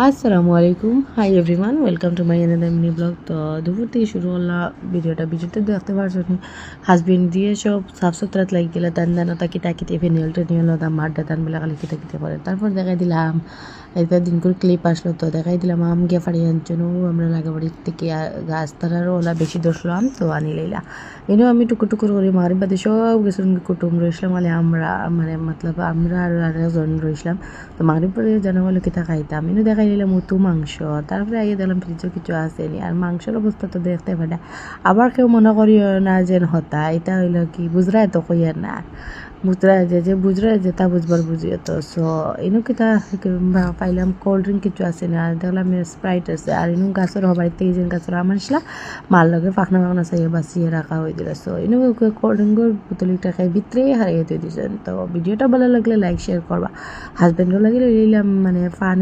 আসসালামু আলাইকুম, hi everyone, welcome to my another mini blog. তো দুপুর থেকে শুরু করলাম ভিডিওতে দেখতে পারছো হাজবেন্ড দিয়ে সব সাফ সুতরাত লাগি গেলে তান দানা তাকি তাকিতে ফেনিয়ালটা নিয়ে হলো মাঠটা টান বেলা খালি কিতা কিতে করে। তারপর দেখাই দিলাম একটা দিন করে ক্লিপ আসলো, তো দেখাই দিলাম আম গিয়ে ফাড়িয়ে আনছো আমরা লাগাবাড়ির থেকে গাছ তারারও ওলা বেশি ধরলাম, তো আনি লাইলা এনেও আমি টুকুর টুকুর করে মারি বাদে সব কিছু কুটুম রইসলাম, মানে আমরা মানে মতলব আমরা আর আরেকজন রইসলাম। তো মাগরিব পরে জানা হলো কিতা খাইতাম, এনে দেখাই দিলাম মুতু মাংস। তারপরে আগে দেখলাম ফ্রিজে কিছু আসেনি, আর মাংসের অবস্থা তো দেখতে পারে। আবার কেউ মনে করিও না যেন হতা এটা হইলো কি বুঝরা তো কইয়ার না বুঝরা যে বুঝরা যে তা বুঝবার বুঝিও তো। সো এনু কিতা পাইলাম কোল্ড ড্রিঙ্ক কিছু আছে না, আর দেখলাম স্প্রাইট আছে, আর এনু গাছের হবার থেকে যে গাছের আমার আসলা মার লগে পাখনা পাখনা চাইয়ে বাঁচিয়ে রাখা হয়ে দিল। সো এনু কোল্ড ড্রিঙ্কের বোতলটা খাই ভিতরেই হারিয়ে দিয়ে দিয়েছেন। তো ভিডিওটা ভালো লাগলে লাইক শেয়ার করবা। হাজব্যান্ডও লাগে লই নিলাম মানে ফান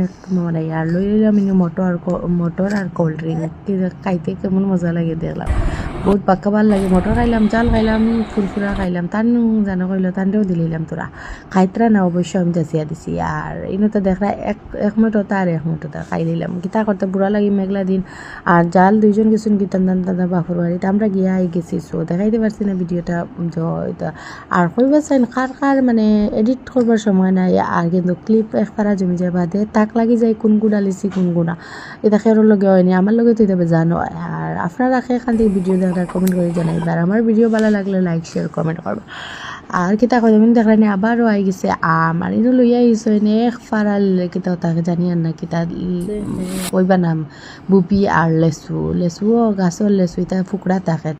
মানে আর লই নিলাম মটর আর কোল্ড ড্রিঙ্ক খাইতে কেমন মজা লাগে দেখলাম, বহুত পাক্কা ভাল লাগে। মটর খাইলাম, জাল খাইলাম, ফুরফুরা খাইলাম, তার জানা কইলো তানটাও দিলাম তোরা খাইতরা না, অবশ্যই আমি যাচিয়া দিছি। আর ইনো তো দেখরা এক মুঠোতা আর এক মুঠোতা খাই দিলাম, গীতা করতে বুড়া লাগি মেঘলা দিন। আর জাল দুইজন গেছেন কি টান টান বাপুর বাড়িতে, আমরা গিয়া গেছি। সো দেখাইতে পারছি না ভিডিওটা। আর কইবাছেন কার মানে এডিট করবার সময় নাই, আর কিন্তু ক্লিপ একবারা জমি যায় বাদে তাক লাগি যায় কোন গুণা লিছি কোন গুণা এটা খেরোর লগে হয়নি, আমার লগে তো এটা জানো। আর আপনারা এখান থেকে ভিডিও দেখার কমেন্ট করে জানাইবে, আর আমার ভিডিও ভালো লাগলে লাইক শেয়ার কমেন্ট করবে। আর কিতা কই আমি দেখলাম আবারও আই গেছে আম, আর ইনো লইয়া গেছে এক ফারাল কিতা তাকে জানি আর না কিতা কইবা নাম বুপি আর লেসু গাছর লেসু এটা ফুকড়া থাকে,